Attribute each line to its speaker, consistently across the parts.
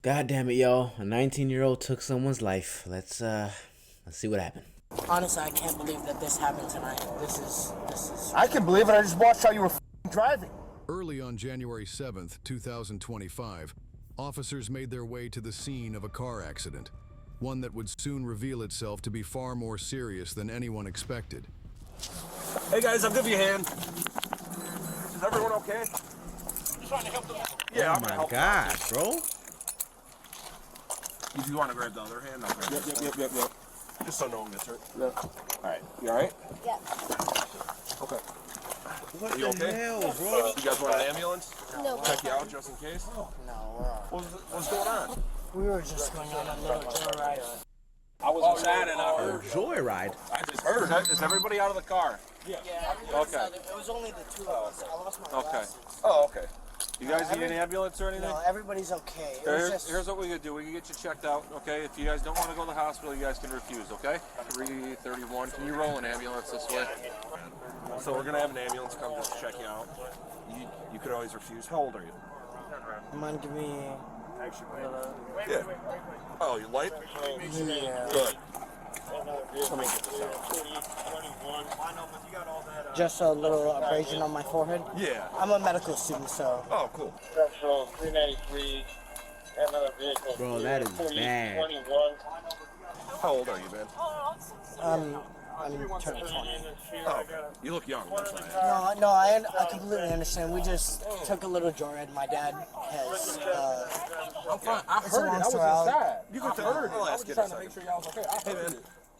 Speaker 1: God damn it, yo. A 19-year-old took someone's life. Let's see what happened.
Speaker 2: Honestly, I can't believe that this happened tonight. This is.
Speaker 3: I can believe it. I just watched how you were driving.
Speaker 4: Early on January 7th, 2025, officers made their way to the scene of a car accident, one that would soon reveal itself to be far more serious than anyone expected.
Speaker 5: Hey guys, I'll give you a hand. Is everyone okay? I'm trying to help them. Yeah, I'm gonna help.
Speaker 1: Oh my gosh, bro.
Speaker 5: If you want to grab the other hand, I'll grab Yep. Just so no one gets hurt.
Speaker 3: Yeah.
Speaker 5: Alright, you alright?
Speaker 6: Yeah.
Speaker 5: Okay.
Speaker 1: What
Speaker 5: You
Speaker 1: the
Speaker 5: okay?
Speaker 1: hell, bro?
Speaker 5: You guys want an ambulance?
Speaker 6: No.
Speaker 5: Check you out just in case?
Speaker 2: No,
Speaker 5: What's going on?
Speaker 2: we were just going on a little joyride.
Speaker 5: I was inside and I heard.
Speaker 1: Joyride.
Speaker 5: I just heard. Is everybody out of the car?
Speaker 2: Yeah.
Speaker 5: Okay.
Speaker 2: It was only the two of us. I lost my
Speaker 5: Okay.
Speaker 2: glasses.
Speaker 5: Oh, okay. You guys need an ambulance or anything?
Speaker 2: No, everybody's okay. It was just.
Speaker 5: Here's what we could do. We can get you checked out, okay? If you guys don't want to go to the hospital, you guys can refuse, okay? 331. Can you roll an ambulance this way? So we're gonna have an ambulance come just check you out. You could always refuse. How old are you?
Speaker 2: Come on, give me.
Speaker 5: Yeah. Oh, you light?
Speaker 2: Yeah.
Speaker 5: Good. Let me get this out.
Speaker 2: Just a little abrasion on my forehead.
Speaker 5: Yeah.
Speaker 2: I'm a medical student, so.
Speaker 5: Oh, cool.
Speaker 7: Central 393, another vehicle.
Speaker 1: Bro, that is bad.
Speaker 7: 21.
Speaker 5: How old are you, man?
Speaker 2: I'm turning 20.
Speaker 5: Oh, you look young. That's why.
Speaker 2: No, I completely understand. We just took a little joyride. My dad has.
Speaker 5: I'm fine. I
Speaker 2: It's a long story. I'll-
Speaker 5: You can tell her. I'll ask you in a second. Hey, man.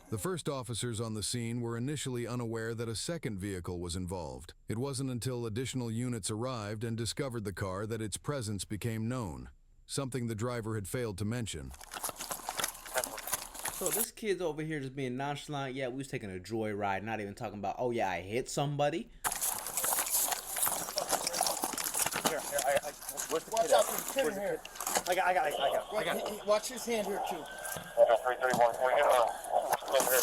Speaker 4: The first officers on the scene were initially unaware that a second vehicle was involved. It wasn't until additional units arrived and discovered the car that its presence became known, something the driver had failed to mention.
Speaker 1: So this kid's over here just being nonchalant. Yeah, we was taking a joyride, not even talking about, oh yeah, I hit somebody.
Speaker 3: Watch out for the kid in here.
Speaker 2: I got.
Speaker 3: Watch his hand here, too.
Speaker 7: 331, can we get over here?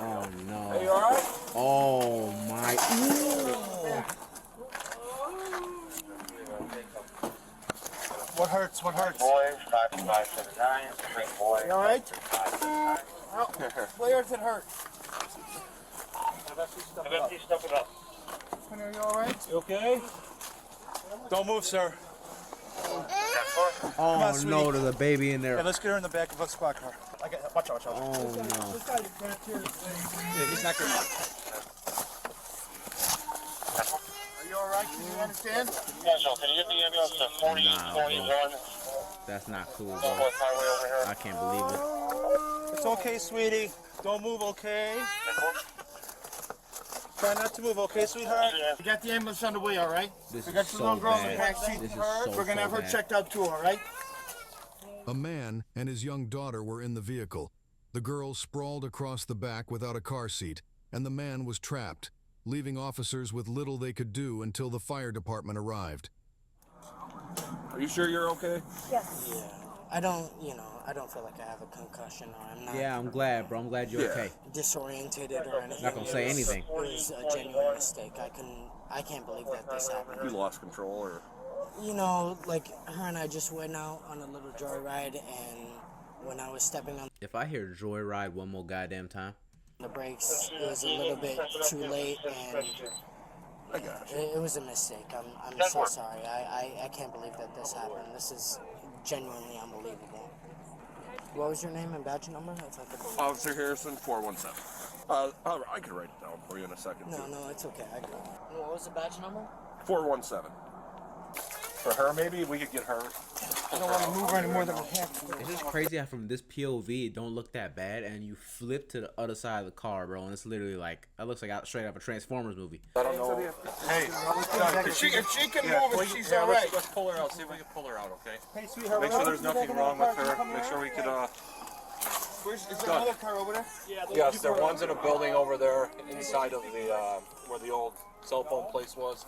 Speaker 1: Oh no.
Speaker 5: Hey, you alright?
Speaker 1: Oh my.
Speaker 3: What hurts? What hurts?
Speaker 7: Boys, 5579, three boys.
Speaker 3: You all right? Where does it hurt?
Speaker 7: Eventually step it up.
Speaker 3: Honey, are you all right?
Speaker 5: You okay?
Speaker 3: Don't move, sir.
Speaker 1: Oh no, there's a baby in
Speaker 3: Hey,
Speaker 1: there.
Speaker 3: let's get her in the back of a squad car. Watch out.
Speaker 1: Oh no.
Speaker 3: Yeah, he's not good. Are you all right? Can you understand?
Speaker 7: Central, can you get the ambulance to 4041?
Speaker 1: That's not cool, bro.
Speaker 7: Northwest Highway over here.
Speaker 1: I can't believe it.
Speaker 3: It's okay, sweetie. Don't move, okay? Try not to move, okay, sweetheart? We got the ambulance on the way, all right?
Speaker 1: This
Speaker 3: We got
Speaker 1: is
Speaker 3: the
Speaker 1: so
Speaker 3: little girl in the
Speaker 1: bad.
Speaker 3: back seat.
Speaker 1: This is so,
Speaker 3: We're gonna have her
Speaker 1: bad.
Speaker 3: checked out too, all right?
Speaker 4: A man and his young daughter were in the vehicle. The girl sprawled across the back without a car seat, and the man was trapped, leaving officers with little they could do until the fire department arrived.
Speaker 5: Are you sure you're okay?
Speaker 6: Yes.
Speaker 2: Yeah. I don't feel like I have a concussion or I'm not
Speaker 1: Yeah, I'm glad, bro. I'm glad you're
Speaker 5: Yeah.
Speaker 1: okay.
Speaker 2: disorientated or anything.
Speaker 1: Not gonna say anything.
Speaker 2: It was a genuine mistake. I can't believe that this
Speaker 5: You
Speaker 2: happened.
Speaker 5: lost control, or
Speaker 2: You know, like her and I just went out on a little joyride, and when I was stepping on
Speaker 1: If I hear joyride one more goddamn time,
Speaker 2: the brakes, it was a little bit too late, and
Speaker 5: I got you.
Speaker 2: it was a mistake. I'm so sorry. I can't believe that this happened. This is genuinely unbelievable. What was your name and badge number? If I could...
Speaker 5: Officer Harrison, 417. I could write it down for you in a second.
Speaker 2: No, it's okay. I got it. What was the badge number?
Speaker 5: 417. For her, maybe we could get her.
Speaker 3: I don't want to move her any more than we have to.
Speaker 1: it's just crazy how from this POV it don't look that bad, and you flip to the other side of the car, bro, and it's literally like it looks like out straight out of a Transformers movie.
Speaker 5: I don't know. Hey,
Speaker 3: If she can move, if she's all right.
Speaker 5: let's pull her out. See if we can pull her out, okay?
Speaker 3: Hey, sweetheart.
Speaker 5: Make sure there's nothing wrong with her. Make sure we could,
Speaker 3: Is there another car over there?
Speaker 5: Yes, there one's in a building over there inside of the, where the old cell phone place was.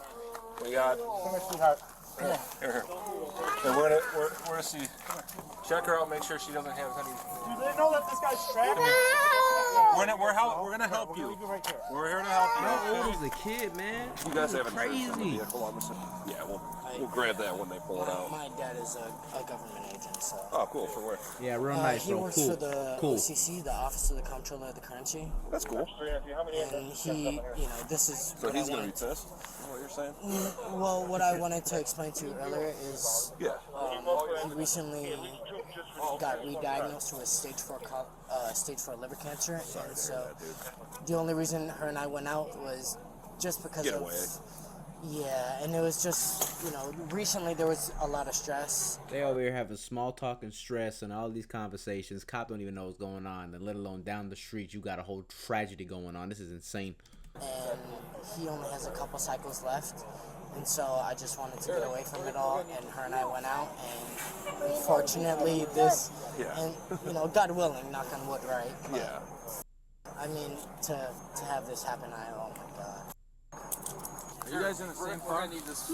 Speaker 5: We got,
Speaker 3: Come here, sweetheart.
Speaker 5: here. And we're gonna see, check her out, make sure she doesn't have any.
Speaker 3: Do they know that this guy's trapped?
Speaker 5: We're gonna help you. We're here to help you.
Speaker 1: How old is the kid, man?
Speaker 5: You guys have
Speaker 1: Crazy.
Speaker 5: insurance in the vehicle, I'm assuming. Yeah, we'll grab that when they pull it out.
Speaker 2: My dad is a government agent, so.
Speaker 5: Oh, cool. For where?
Speaker 1: Yeah, real nice,
Speaker 2: He
Speaker 1: bro.
Speaker 2: works
Speaker 1: Cool.
Speaker 2: for the
Speaker 1: Cool.
Speaker 2: OCC, the Office of the Comptroller of the Currency,
Speaker 5: That's cool.
Speaker 2: and he, this is.
Speaker 5: So
Speaker 2: what
Speaker 5: he's
Speaker 2: I
Speaker 5: gonna be
Speaker 2: wanted
Speaker 5: pissed. Is what you're saying?
Speaker 2: Well, what I wanted to explain to you earlier is
Speaker 5: Yeah.
Speaker 2: he recently got re-diagnosed with stage 4 liver cancer, and so the only reason her and I went out was just because
Speaker 5: Get
Speaker 2: of
Speaker 5: away.
Speaker 2: yeah, and it was just recently there was a lot of stress.
Speaker 1: They over here having small talk and stress and all these conversations. Cop don't even know what's going on, and let alone down the street, you got a whole tragedy going on. This is insane.
Speaker 2: And he only has a couple cycles left, and so I just wanted to get away from it all, and her and I went out, and unfortunately this,
Speaker 5: Yeah.
Speaker 2: and God willing, knock on wood, right? But,
Speaker 5: Yeah.
Speaker 2: I mean, to have this happen, oh my God.
Speaker 3: Are you guys in the same car?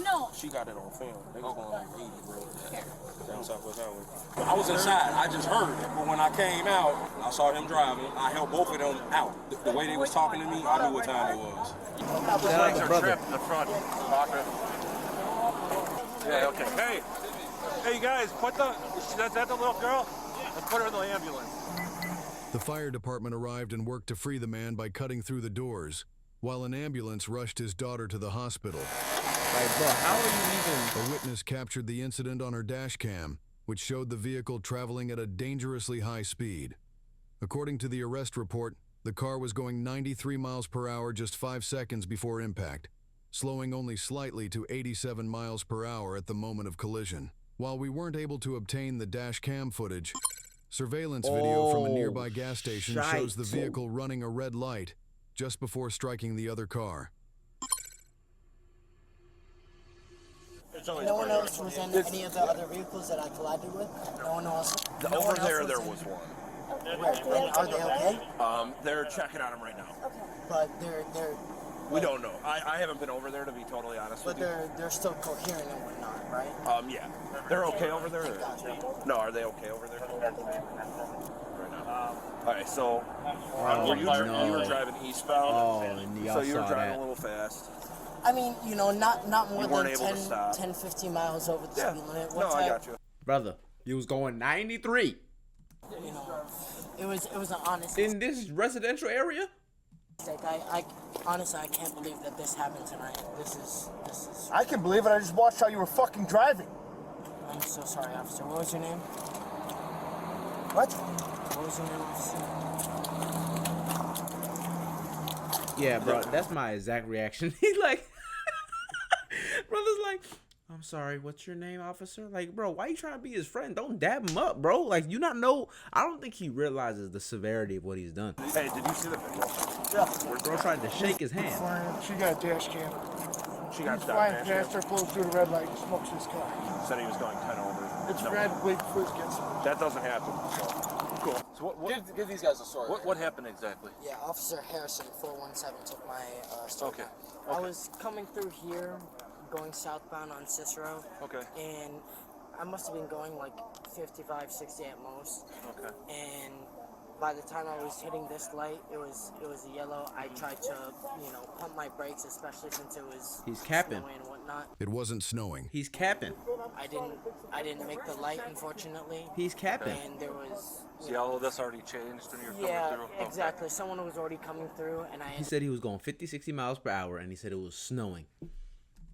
Speaker 6: No.
Speaker 3: She got it on film. They was going like 80, bro. Down Southwest Highway.
Speaker 8: I was inside. I just heard it. But when I came out, I saw them driving. I helped both of them out. The way they was talking to me, I knew what time it was.
Speaker 1: Shout out to brother.
Speaker 5: in the front. Yeah. Okay. Hey, you guys, put that's that the little girl? Let's put her in the ambulance.
Speaker 4: The fire department arrived and worked to free the man by cutting through the doors, while an ambulance rushed his daughter to the hospital.
Speaker 1: Like, bro, how are you even?
Speaker 4: A witness captured the incident on her dash cam, which showed the vehicle traveling at a dangerously high speed. According to the arrest report, the car was going 93 miles per hour just 5 seconds before impact, slowing only slightly to 87 miles per hour at the moment of collision. While we weren't able to obtain the dash cam footage, surveillance video from a nearby gas station shows the vehicle running a red light just before striking the other car.
Speaker 2: No one else was in any of the other vehicles that I collided with? No one else?
Speaker 5: Over there was one.
Speaker 2: And are they okay?
Speaker 5: They're checking on him right now.
Speaker 2: But
Speaker 5: We don't know. I haven't been over there, to be totally honest with you.
Speaker 2: they're still coherent and whatnot, right?
Speaker 5: Yeah. They're okay over there? No, are they okay over there? Right now. All right, so you were driving eastbound.
Speaker 1: Oh, and y'all
Speaker 5: so you were
Speaker 1: saw
Speaker 5: driving
Speaker 1: that.
Speaker 5: a little fast.
Speaker 2: I mean, not more
Speaker 5: You weren't
Speaker 2: than
Speaker 5: able to stop.
Speaker 2: 10, 15 miles over the speed limit.
Speaker 5: No, I got you.
Speaker 1: Brother, you was going 93
Speaker 2: It was an honest
Speaker 1: in this residential area?
Speaker 2: mistake. I honestly, I can't believe that this happened tonight. This is.
Speaker 3: I can believe it. I just watched how you were fucking driving.
Speaker 2: I'm so sorry, officer. What was your name?
Speaker 3: What?
Speaker 2: What was your name, officer?
Speaker 1: Yeah, bro, that's my exact reaction. He's like, brother's like, I'm sorry, what's your name, officer? Like, bro, why you trying to be his friend? Don't dab him up, bro. Like, you not know. I don't think he realizes the severity of what he's done.
Speaker 5: Hey, did you see the video?
Speaker 3: Yeah.
Speaker 1: Bro tried to shake his hand.
Speaker 3: Flying. She got a dash cam.
Speaker 5: She got
Speaker 3: He's
Speaker 5: shot.
Speaker 3: flying past her, flows through the red light, and smokes his car.
Speaker 5: Said he was going 10 over.
Speaker 3: It's
Speaker 5: No.
Speaker 3: red, wait before it gets.
Speaker 5: That doesn't happen. So. Cool. So
Speaker 8: Give these guys a story.
Speaker 5: what happened exactly?
Speaker 2: Yeah, Officer Harrison, 417, took my story.
Speaker 5: Okay.
Speaker 2: I was coming through here, going southbound on Cicero.
Speaker 5: Okay.
Speaker 2: And I must have been going like 55, 60 at most.
Speaker 5: Okay.
Speaker 2: And by the time I was hitting this light, it was a yellow. I tried to, pump my brakes, especially since it was
Speaker 1: He's capping.
Speaker 2: snowing and whatnot.
Speaker 4: It wasn't snowing.
Speaker 1: He's capping.
Speaker 2: I didn't make the light, unfortunately.
Speaker 1: He's capping.
Speaker 2: And there was.
Speaker 5: See, all of this already changed when you were coming
Speaker 2: Yeah,
Speaker 5: through? Okay.
Speaker 2: exactly. Someone was already coming through, and I
Speaker 1: He said he was going 50, 60 miles per hour, and he said it was snowing.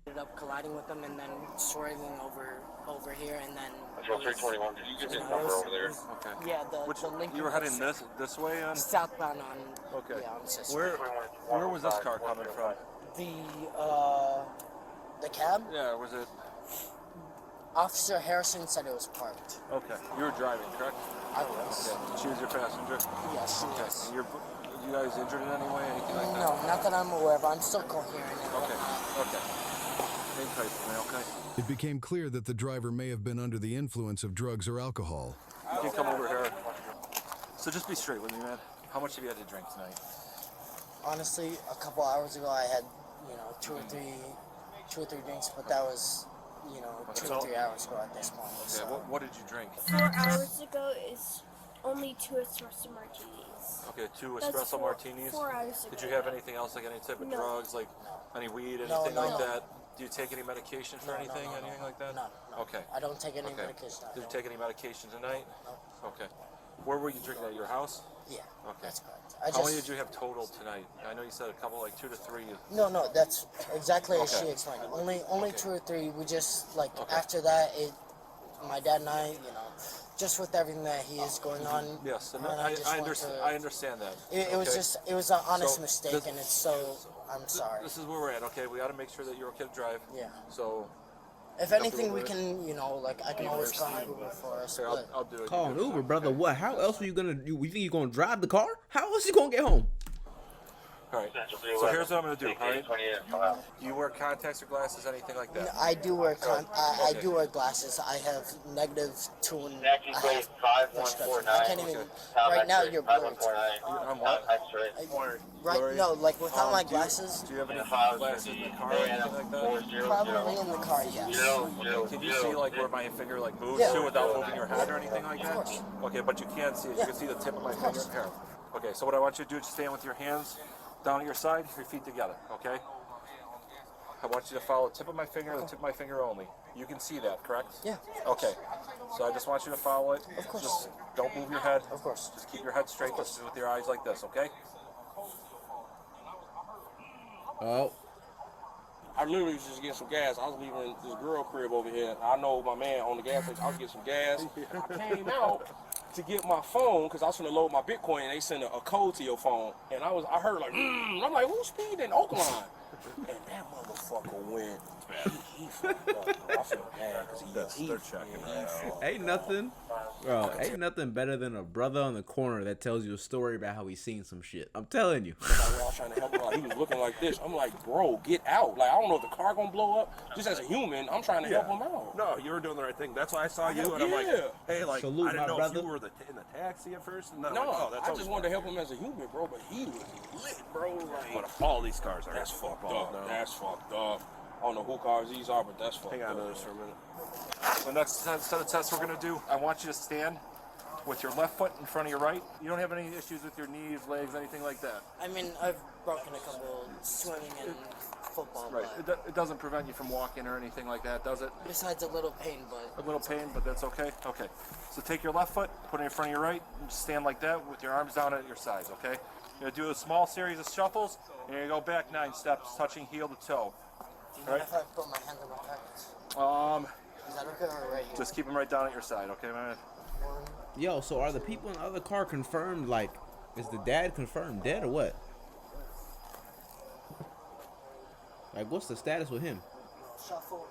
Speaker 2: ended up colliding with them and then swerving over here, and then.
Speaker 7: Control 321, did you get his number over there?
Speaker 5: Okay.
Speaker 2: Yeah, the Lincoln.
Speaker 5: You were heading this way on?
Speaker 2: Southbound on.
Speaker 5: Okay.
Speaker 2: Yeah, on Cicero.
Speaker 5: Where was this car coming from?
Speaker 2: The cab.
Speaker 5: Yeah, was it?
Speaker 2: Officer Harrison said it was parked.
Speaker 5: Okay. You were driving, correct?
Speaker 2: I was.
Speaker 5: Yeah. She was your passenger?
Speaker 2: Yes, she
Speaker 5: Okay.
Speaker 2: was.
Speaker 5: And you guys injured in any way? Anything like that?
Speaker 2: No, not that I'm aware of. I'm still coherent. And
Speaker 5: Okay.
Speaker 2: whatnot.
Speaker 5: Okay. Hang tight for me, okay?
Speaker 4: It became clear that the driver may have been under the influence of drugs or alcohol.
Speaker 5: You can come over here. So just be straight with me, man. How much have you had to drink tonight?
Speaker 2: Honestly, a couple hours ago, I had, two or three drinks, but that was, 2 or 3 hours ago at this point.
Speaker 5: Okay.
Speaker 2: So.
Speaker 5: What did you drink?
Speaker 6: 4 hours ago is only 2 espresso martinis.
Speaker 5: Okay, 2
Speaker 6: That's
Speaker 5: espresso
Speaker 6: four-
Speaker 5: martinis.
Speaker 6: 4 hours ago.
Speaker 5: Did you have anything else, like any type of
Speaker 6: No.
Speaker 5: drugs, like any weed,
Speaker 2: No,
Speaker 5: anything
Speaker 2: no,
Speaker 5: like
Speaker 2: no.
Speaker 5: that? Do you take any medication for anything, anything like that?
Speaker 2: No, no.
Speaker 5: Okay.
Speaker 2: I don't take any
Speaker 5: Okay.
Speaker 2: medication.
Speaker 5: Did you take any medication tonight?
Speaker 2: No.
Speaker 5: Okay. Where were you drinking, at your house?
Speaker 2: Yeah,
Speaker 5: Okay.
Speaker 2: that's correct.
Speaker 5: How many did you have total tonight? I know you said a couple, like 2 to 3.
Speaker 2: No, that's exactly as
Speaker 5: Okay.
Speaker 2: she explained. Only
Speaker 5: Okay.
Speaker 2: 2 or 3. We just like
Speaker 5: Okay.
Speaker 2: after that, my dad and I, just with everything that he is going on.
Speaker 5: Yes, and
Speaker 2: her and
Speaker 5: I
Speaker 2: just want
Speaker 5: understand.
Speaker 2: to-
Speaker 5: I understand that.
Speaker 2: It was
Speaker 5: Okay?
Speaker 2: just it was an honest
Speaker 5: So,
Speaker 2: mistake,
Speaker 5: this-
Speaker 2: and it's so. I'm sorry.
Speaker 5: This is where we're at. Okay, we got to make sure that you're okay to drive.
Speaker 2: Yeah.
Speaker 5: So,
Speaker 2: If
Speaker 5: Up
Speaker 2: anything, we
Speaker 5: Uber.
Speaker 2: can, like I can always call an Uber for us.
Speaker 5: okay,
Speaker 2: But
Speaker 5: I'll do it.
Speaker 1: Call an Uber, brother. What? How else are you gonna do? You think you're gonna drive the car? How else you gonna get home?
Speaker 5: All right. So here's what I'm gonna do. All right. Do you wear contacts or glasses, anything like that?
Speaker 2: I do wear I
Speaker 5: Okay.
Speaker 2: do wear glasses. I have -2 and
Speaker 7: Yankee
Speaker 2: I
Speaker 7: plate
Speaker 2: have
Speaker 7: 5149.
Speaker 2: I can't even.
Speaker 5: Okay.
Speaker 2: Right now, you're blurred.
Speaker 7: 5149.
Speaker 5: I'm what?
Speaker 7: X-ray.
Speaker 2: Right? No, like without my
Speaker 5: Do you-
Speaker 2: glasses,
Speaker 5: Do you have any
Speaker 7: Files
Speaker 5: glasses in the car or anything like that?
Speaker 7: 400.
Speaker 2: probably in the car. Yes.
Speaker 5: Can you see like where my finger like moves
Speaker 2: Yeah.
Speaker 5: to without moving your head or anything like
Speaker 2: Of
Speaker 5: that?
Speaker 2: course.
Speaker 5: Okay, but you can see it. You
Speaker 2: Yeah.
Speaker 5: can see the tip of my
Speaker 2: Of
Speaker 5: finger
Speaker 2: course.
Speaker 5: here. Okay, so what I want you to do is stand with your hands down at your side, your feet together. Okay. I want you to follow the tip of my finger, the tip of my finger only. You can see that, correct?
Speaker 2: Yeah.
Speaker 5: Okay. So I just want you to follow it.
Speaker 2: Of course.
Speaker 5: Just don't move your head.
Speaker 2: Of course.
Speaker 5: Just keep your head straight, just with your eyes like this, okay?
Speaker 1: Oh,
Speaker 8: I literally was just getting some gas. I was leaving this girl crib over here. I know my man on the gas station. I was getting some gas. I came out to get my phone because I was going to load my Bitcoin. And they sent a code to your phone, and I heard like, I'm like, who's speeding Oakland? And that motherfucker went. He fucked up, bro. I feel bad because he
Speaker 1: ain't nothing, bro. Ain't nothing better than a brother on the corner that tells you a story about how he's seen some shit. I'm telling you.
Speaker 8: Like, I was trying to help him out. He was looking like this. I'm like, bro, get out. Like, I don't know if the car gonna blow up. Just as a human, I'm trying to help him out.
Speaker 5: No, you were doing the right thing. That's why I saw you, and I'm like,
Speaker 8: Yeah.
Speaker 5: hey, like,
Speaker 1: Salute,
Speaker 5: I didn't
Speaker 1: my
Speaker 5: know
Speaker 1: brother.
Speaker 5: if you were in the taxi at first. And then I'm
Speaker 8: No,
Speaker 5: like, oh, that's
Speaker 8: I
Speaker 5: always
Speaker 8: just wanted to help him as a human, bro. But he was lit, bro.
Speaker 5: But
Speaker 8: Like,
Speaker 5: all these cars are
Speaker 8: that's fucked
Speaker 5: football
Speaker 8: up.
Speaker 5: now.
Speaker 8: That's fucked up. I don't know who cars these are, but that's fucked
Speaker 5: Hang
Speaker 8: up.
Speaker 5: on to this for a minute. The next set of tests we're gonna do, I want you to stand with your left foot in front of your right. You don't have any issues with your knees, legs, anything like that.
Speaker 2: I mean, I've broken a couple swimming and football,
Speaker 5: Right.
Speaker 2: but
Speaker 5: It doesn't prevent you from walking or anything like that, does it?
Speaker 2: besides a little pain, but
Speaker 5: A little pain, but that's okay. Okay. So take your left foot, put it in front of your right, and just stand like that with your arms down at your sides, okay? You're gonna do a small series of shuffles, and you're gonna go back 9 steps, touching heel to toe.
Speaker 2: do you mind if I put my hands in my pockets? Is that okay or right here?
Speaker 5: Just keep them right down at your side, okay, man?
Speaker 2: One.
Speaker 1: Yo, so are the people in the other car confirmed? Like, is the dad confirmed dead or what? Like, what's the status with him?
Speaker 2: Shuffle.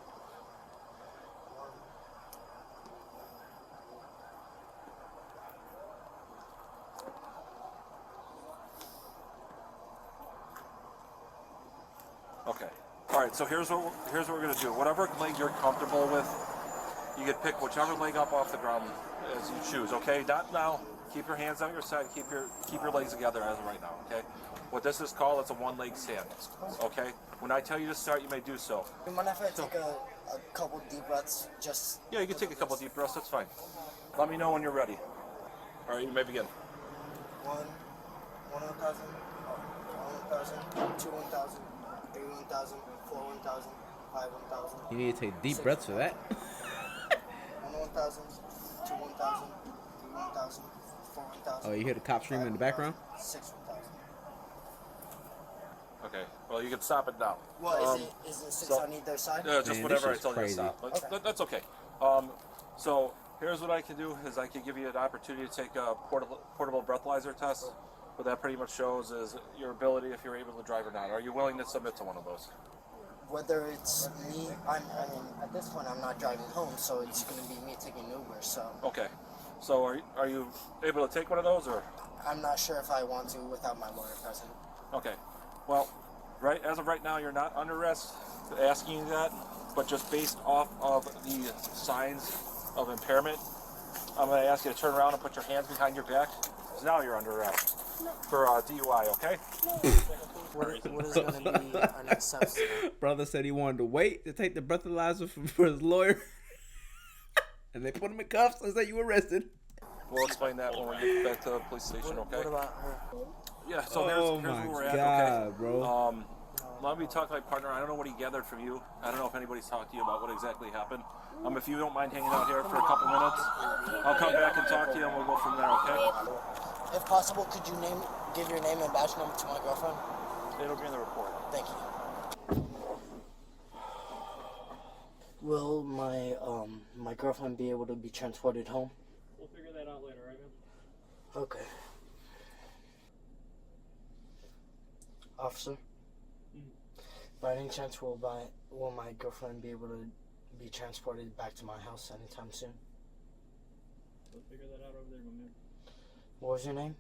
Speaker 5: Okay. All right. So here's what we're gonna do. Whatever leg you're comfortable with, you can pick whichever leg up off the ground as you choose. Okay. Not now. Keep your hands on your side. Keep your legs together as of right now. Okay. What this is called, it's a one-leg stand. Okay. When I tell you to start, you may do so.
Speaker 2: Do you mind if I take a couple deep breaths? Just
Speaker 5: Yeah, you can take a couple deep breaths. That's fine. Let me know when you're ready. All right. You may begin.
Speaker 2: 1,000, 1,000, 2 1,000, 3 1,000, 4 1,000, 5 1,000.
Speaker 1: You need to take deep breaths for that.
Speaker 2: 1 1,000, 2 1,000, 3 1,000, 4 1,000.
Speaker 1: Oh, you hear the cop screaming in the background?
Speaker 2: 6 1,000.
Speaker 5: Okay. Well, you can stop it now.
Speaker 2: What is it 6 on either side?
Speaker 5: Just
Speaker 1: Man,
Speaker 5: whatever I
Speaker 1: this is
Speaker 5: tell you to
Speaker 1: crazy.
Speaker 5: stop.
Speaker 2: Okay.
Speaker 5: That's okay. So here's what I can do is I can give you an opportunity to take a portable breathalyzer test. What that pretty much shows is your ability if you're able to drive or not. Are you willing to submit to one of those?
Speaker 2: Whether it's me, I mean, at this point I'm not driving home, so it's going to be me taking Uber. So
Speaker 5: Okay. So are you able to take one of those or?
Speaker 2: I'm not sure if I want to without my lawyer present.
Speaker 5: Okay. Well, as of right now, you're not under arrest. Asking you that, but just based off of the signs of impairment, I'm going to ask you to turn around and put your hands behind your back. Because now you're under arrest for DUI. Okay.
Speaker 2: What is going to be our next steps?
Speaker 1: Brother said he wanted to wait to take the breathalyzer for his lawyer. And they put him in cuffs and said you arrested.
Speaker 5: We'll explain that when we get back to the police station, okay?
Speaker 2: What about her?
Speaker 5: Yeah, so
Speaker 1: Oh
Speaker 5: here's
Speaker 1: my
Speaker 5: where we're at,
Speaker 1: God,
Speaker 5: okay?
Speaker 1: bro.
Speaker 5: Let me talk to my partner. I don't know what he gathered from you. I don't know if anybody's talked to you about what exactly happened. If you don't mind hanging out here for a couple minutes, I'll come back and talk to you and we'll go from there, okay?
Speaker 2: If possible, could you give your name and badge number to my girlfriend?
Speaker 5: It'll be in the report.
Speaker 2: Thank you. Will my girlfriend be able to be transported home?
Speaker 9: We'll figure that out later, right, man?
Speaker 2: Okay. Officer, by any chance will my girlfriend be able to be transported back to my house anytime soon?
Speaker 9: We'll figure that out over there, my man.
Speaker 2: What was your name?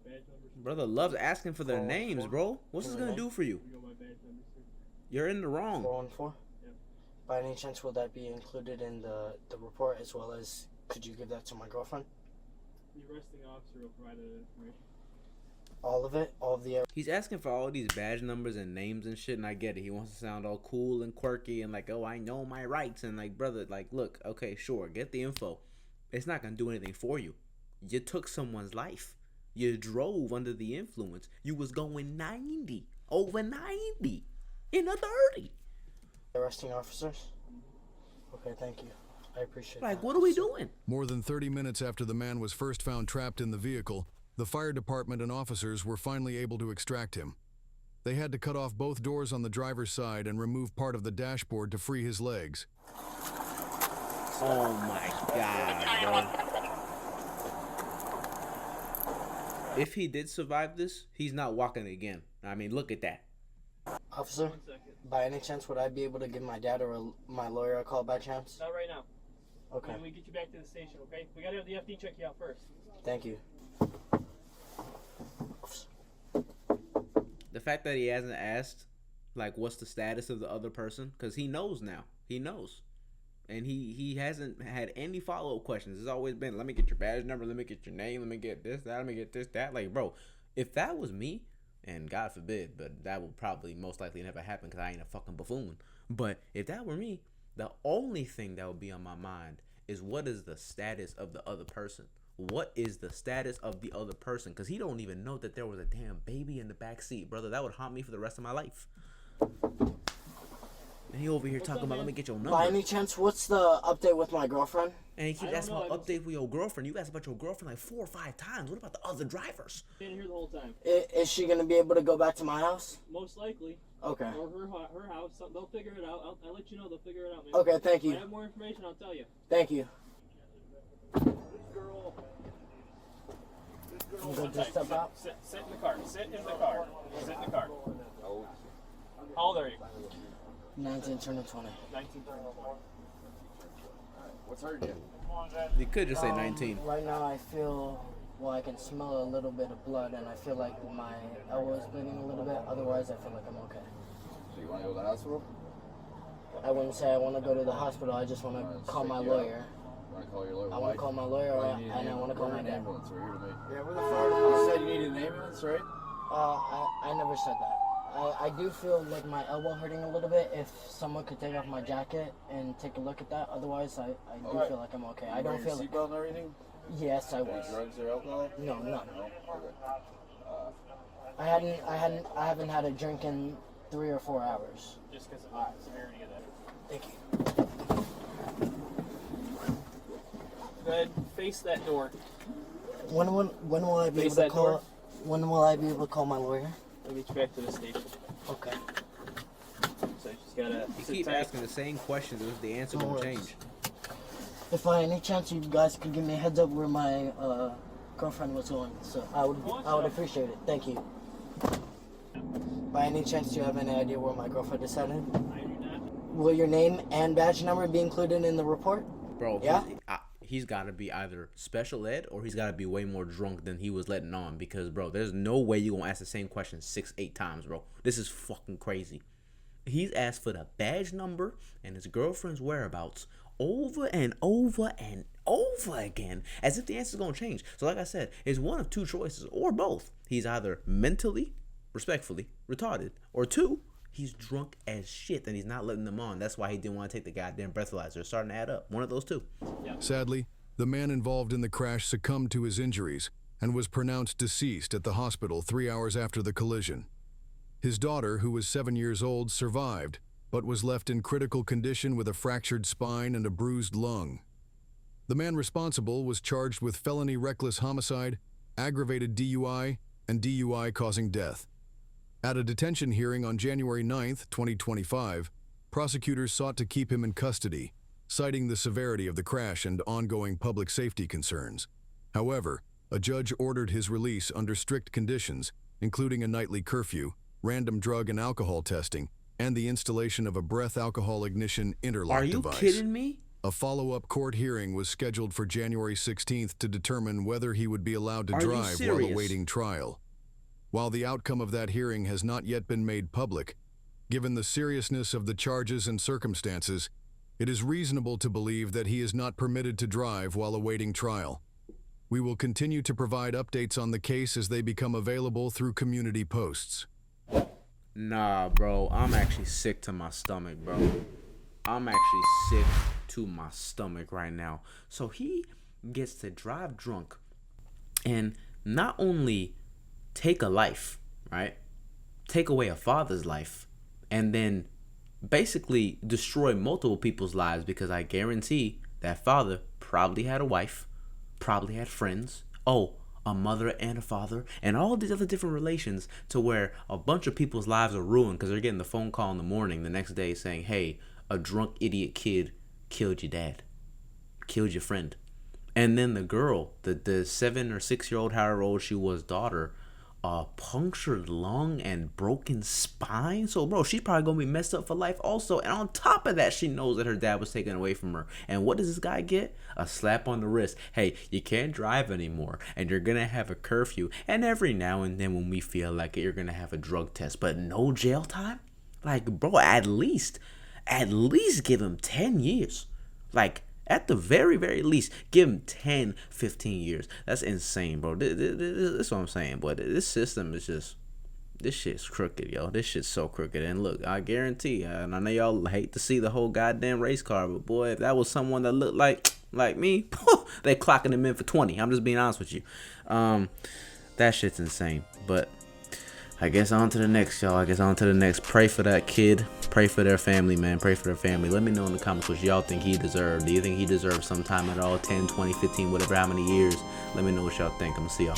Speaker 9: Badge numbers.
Speaker 1: Brother loves asking for their
Speaker 2: 414.
Speaker 1: names, bro. What's this gonna do for you?
Speaker 9: We go by badge numbers, sir.
Speaker 1: You're in the wrong.
Speaker 2: 414?
Speaker 9: Yep.
Speaker 2: By any chance will that be included in the report, as well as could you give that to my girlfriend?
Speaker 9: The arresting officer will provide that information.
Speaker 2: All of it? All of the...
Speaker 1: He's asking for all these badge numbers and names and shit, and I get it. He wants to sound all cool and quirky and like, oh, I know my rights. And like, brother, like, look, okay, sure, get the info. It's not gonna do anything for you. You took someone's life. You drove under the influence. You was going 90, over 90, in a 30.
Speaker 2: Arresting officers? Okay, thank you. I appreciate
Speaker 1: Like,
Speaker 2: that.
Speaker 1: what are we doing?
Speaker 4: More than 30 minutes after the man was first found trapped in the vehicle, the fire department and officers were finally able to extract him. They had to cut off both doors on the driver's side and remove part of the dashboard to free his legs.
Speaker 1: Oh my God, bro. If he did survive this, he's not walking again. I mean, look at that.
Speaker 2: Officer,
Speaker 9: 1 second.
Speaker 2: by any chance would I be able to give my dad or my lawyer a call by chance?
Speaker 9: Not right now.
Speaker 2: Okay,
Speaker 9: When we get you back to the station, okay? We gotta have the FD check you out first.
Speaker 2: thank you.
Speaker 1: The fact that he hasn't asked, like, what's the status of the other person, because he knows now. He knows. And he hasn't had any follow-up questions. It's always been, let me get your badge number, let me get your name, let me get this, that, let me get this, that. Like, bro, if that was me, and God forbid, but that will probably most likely never happen because I ain't a fucking buffoon. But if that were me, the only thing that would be on my mind is what is the status of the other person? What is the status of the other person? Because he don't even know that there was a damn baby in the back seat, brother. That would haunt me for the rest of my life. And he over here talking about, let me get your number.
Speaker 2: By any chance, what's the update with my girlfriend?
Speaker 1: And he keeps
Speaker 9: I don't
Speaker 1: asking
Speaker 9: know,
Speaker 1: about
Speaker 9: I
Speaker 1: update with your girlfriend. You asked about your girlfriend like 4 or 5 times. What about the other drivers?
Speaker 9: Been here the whole time.
Speaker 2: Is she gonna be able to go back to my house?
Speaker 9: Most likely.
Speaker 2: Okay.
Speaker 9: Or her house. They'll figure it out. I'll let you know. They'll figure it out, man.
Speaker 2: Okay, thank
Speaker 9: When
Speaker 2: you.
Speaker 9: I have more information, I'll tell you.
Speaker 2: Thank you.
Speaker 9: Girl.
Speaker 2: I'm good to step out.
Speaker 9: Sit in the car. Sit in the car. Sit in the car. How old are you?
Speaker 2: 19 turning 20.
Speaker 9: 19.
Speaker 3: What's her deal?
Speaker 1: You could just say 19.
Speaker 2: Right now I feel, well, I can smell a little bit of blood and I feel like my elbow is bleeding a little bit. Otherwise, I feel like I'm okay.
Speaker 3: So you want to go to the hospital?
Speaker 2: I wouldn't say I want to go to the hospital. I just want to call my lawyer.
Speaker 3: You want to call your lawyer?
Speaker 2: I want to call my lawyer and I want to call my dad.
Speaker 3: Ambulance. We're here to make. Yeah, where the fire? You said you needed an ambulance, right?
Speaker 2: I never said that. I do feel like my elbow hurting a little bit. If someone could take off my jacket and take a look at that. Otherwise, I do feel like I'm okay. I don't feel like...
Speaker 3: seatbelt and everything?
Speaker 2: Yes, I
Speaker 3: Any
Speaker 2: was.
Speaker 3: drugs or alcohol?
Speaker 2: No, none.
Speaker 3: No? Okay.
Speaker 2: I haven't had a drink in 3 or 4 hours.
Speaker 9: Just because of the severity of that.
Speaker 2: Thank you.
Speaker 9: Go ahead. Face that door.
Speaker 2: When will I be
Speaker 9: Face
Speaker 2: able to
Speaker 9: that door.
Speaker 2: call? When will I be able to call my lawyer?
Speaker 9: I'll get you back to the station.
Speaker 2: Okay.
Speaker 9: So you just gotta
Speaker 1: You
Speaker 9: sit
Speaker 1: keep
Speaker 9: tight.
Speaker 1: asking the same questions. The answer
Speaker 2: No
Speaker 1: won't
Speaker 2: worries.
Speaker 1: change.
Speaker 2: If by any chance you guys could give me a heads up where my girlfriend was going, so I would appreciate it. Thank you. By any chance, do you have any idea where my girlfriend is headed?
Speaker 9: I do not.
Speaker 2: Will your name and badge number be included in the report?
Speaker 1: Bro,
Speaker 2: Yeah?
Speaker 1: he's got to be either special ed or he's got to be way more drunk than he was letting on because, bro, there's no way you're going to ask the same question 6-8 times, bro. This is fucking crazy. He's asked for the badge number and his girlfriend's whereabouts over and over and over again as if the answer's going to change. So like I said, it's one of 2 choices or both. He's either mentally, respectfully, retarded, or 2, he's drunk as shit and he's not letting them on. That's why he didn't want to take the goddamn breathalyzer. It's starting to add up. One of those 2.
Speaker 4: Sadly, The man involved in the crash succumbed to his injuries and was pronounced deceased at the hospital 3 hours after the collision. His daughter, who was 7 years old, survived, but was left in critical condition with a fractured spine and a bruised lung. The man responsible was charged with felony reckless homicide, aggravated DUI, and DUI causing death. At a detention hearing on January 9, 2025, prosecutors sought to keep him in custody, citing the severity of the crash and ongoing public safety concerns. However, a judge ordered his release under strict conditions, including a nightly curfew, random drug and alcohol testing, and the installation of a breath alcohol ignition interlock device.
Speaker 1: Are you kidding me?
Speaker 4: A follow-up court hearing was scheduled for January 16th to determine whether he would be allowed to drive while awaiting trial. While the outcome of that hearing has not yet been made public, given the seriousness of the charges and circumstances, it is reasonable to believe that he is not permitted to drive while awaiting trial. We will continue to provide updates on the case as they become available through community posts.
Speaker 1: Nah, bro. I'm actually sick to my stomach, bro. I'm actually sick to my stomach right now. So he gets to drive drunk and not only take a life, right? Take away a father's life and then basically destroy multiple people's lives, because I guarantee that father probably had a wife, probably had friends, a mother and a father, and all these other different relations, to where a bunch of people's lives are ruined because they're getting the phone call in the morning the next day saying, hey, a drunk idiot kid killed your dad, killed your friend. And then the girl, the 7 or 6 year old, however old she was, daughter, punctured lung and broken spine. So bro, she's probably gonna be messed up for life also. And on top of that, she knows that her dad was taken away from her. And what does this guy get? A slap on the wrist. Hey, you can't drive anymore, and you're gonna have a curfew, and every now and then when we feel like it, you're gonna have a drug test, but no jail time. Like bro, at least give him 10 years. Like at the very, very least, give him 10, 15 years. That's insane, bro. That's what I'm saying, boy. This system is just, this shit's crooked, yo. This shit's so crooked. And look, I guarantee, and I know y'all hate to see the whole goddamn race car, but boy, if that was someone that looked like me, they clocking him in for 20. I'm just being honest with you. That shit's insane. But I guess on to the next, y'all. I guess on to the next. Pray for that kid. Pray for their family, man. Pray for their family. Let me know in the comments what y'all think he deserved. Do you think he deserved some time at all? 10, 20, 15, whatever, how many years? Let me know what y'all think. I'm gonna see y'all.